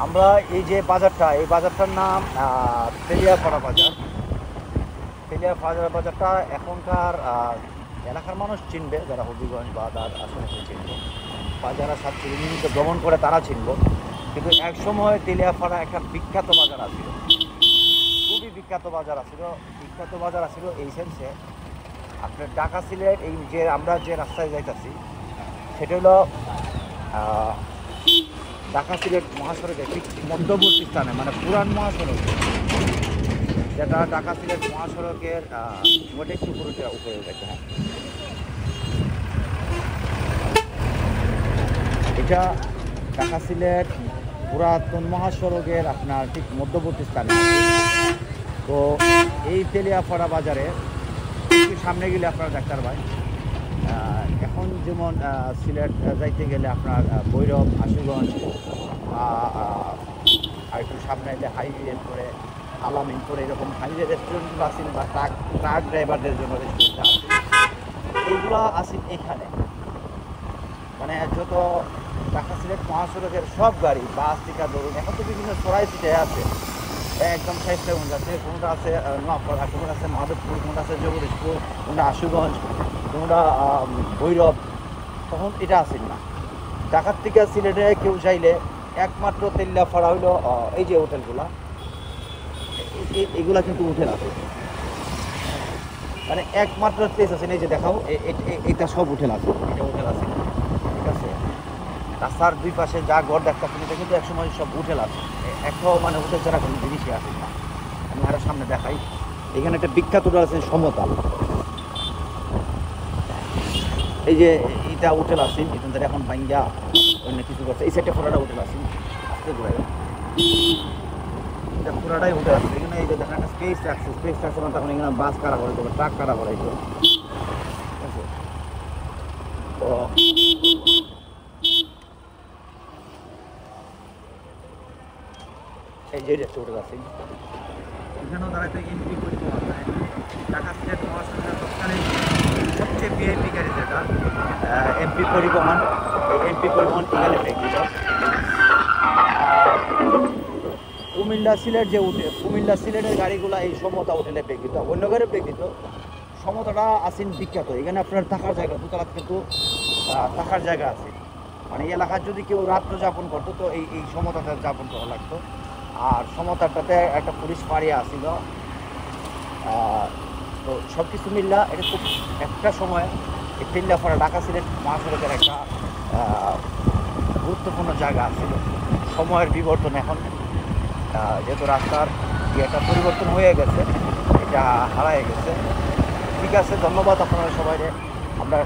আমরা এই যে বাজারটা, এই বাজারটার নাম তেলিয়াপাড়া বাজার। তেলিয়াপাড়া বাজারটা এখনকার এলাকার মানুষ চিনবে, যারা হবিগঞ্জ বা তার আশেপাশে চিনবে, বা যারা সাতক্ষীরা নিয়মিত ভ্রমণ করে তারা চিনব। কিন্তু এক সময় তেলিয়াপাড়া একটা বিখ্যাত বাজার আছিল, খুবই বিখ্যাত বাজার আছিল। বিখ্যাত বাজার আছিল এই সেন্সে, আপনার ঢাকা সিলেট এই যে আমরা যে রাস্তায় যাইতেছি সেটা হলো ঢাকা সিলেট মহাসড়কের ঠিক মধ্যবর্তী স্থানে, মানে পুরান মহাসড়ক, যেটা ঢাকা সিলেট মহাসড়কের ওটা একটু উপরে গেছে। হ্যাঁ, এটা ঢাকা সিলেট পুরাতন মহাসড়কের আপনার ঠিক মধ্যবর্তী স্থানে। তো এই তেলিয়াপাড়া বাজারে একটু সামনে গেলে আপনারা ডাক্তার ভাই, এখন যেমন সিলেট যাইতে গেলে আপনার ভৈরব, আশুগঞ্জ, আর একটু সামনে এলে হাইওয়ে করে আলামিন করে এরকম হাইওয়ে রেস্টুরেন্টগুলো আছেন, বা ট্রাক ড্রাইভারদের জন্য রেস্টুরেন্ট আছে, এইগুলো আছেন এখানে। মানে যত ঢাকা সিলেট মহাসড়কের সব গাড়ি, বাস থেকে ধরুন, এখন তো বিভিন্ন সরাই সিটে আছে, একদম শাইস্তাগঞ্জ আছে, কোনটা আছে নোয়াপাড়া, কোনটা আছে মাধবপুর, কোনটা আছে জগদীশপুর, কোনটা আশুগঞ্জ, কোনটা ভৈরব, তখন এটা আসেন না। ঢাকার থেকে সিলেটে কেউ চাইলে একমাত্র তেলিয়াপাড়া হইলো এই যে হোটেলগুলা, এগুলা কিন্তু হোটেল আছে, মানে একমাত্র প্লেস আছে। এই যে দেখাও, এটা সব হোটেল আছে, এটা হোটেল আছে, ঠিক আছে। রাস্তার দুই পাশে যা ঘর দেখতেছেন এটা কিন্তু একসময় সব হোটেল আছে, একটাও মানে হোটেল ছাড়া কোনো জিনিসই আসে না। আমি আরও সামনে দেখাই, এখানে একটা বিখ্যাত হোটেল আছে সমতাল, এই যে এইটা হোটেল আছে, এখান থেকে এখন ভাঙ্গা অন্য কিছু করছে। এই সাইডটা পুরাটা হোটেল আছে, আসতে ঘুরাই, এটা পুরাটাই হোটেল আছে। এখানে এই যে দেখেন একটা স্পেস রাখছে, স্পেস রাখছে মানে তখন এখানে বাস কারা করে দেবে, ট্রাক কারা করে দেবে, ঠিক আছে। তো এই যে একটা হোটেল আছে, এখানেও তারা একটা এমপি পরিবহন, ঢাকা সিলেট মহাসড়কের সবচেয়ে ভিআইপি গাড়ি যেটা এমপি পরিবহন, এমপি পরিবহন এখানে প্রেক্ষিত। কুমিল্লা সিলেট যে কুমিল্লা সিলেটের গাড়িগুলো এই সমতা হোটেলে প্রেক্ষিত, অন্য গাড়ি প্রেক্ষিত। সমতাটা আছেন বিখ্যাত, এখানে আপনার থাকার জায়গা, দোতলাতে কিন্তু থাকার জায়গা আছে। মানে এই এলাকার যদি কেউ রাত্র যাপন করতো তো এই সমতাতে যাপন করা লাগতো। আর সমতাটাতে একটা পুলিশ ফাঁড়িয়া আসছিল। তো সব কিছু মিল্লা এটা খুব একটা সময় এই তেলিয়াপাড়া ঢাকা সিলেট মহাসড়কের একটা গুরুত্বপূর্ণ জায়গা আছিল। সময়ের বিবর্তন এখন যেহেতু রাস্তার একটা পরিবর্তন হয়ে গেছে, এটা হারায় গেছে। ঠিক আছে, ধন্যবাদ আপনারা সবাই। আমরা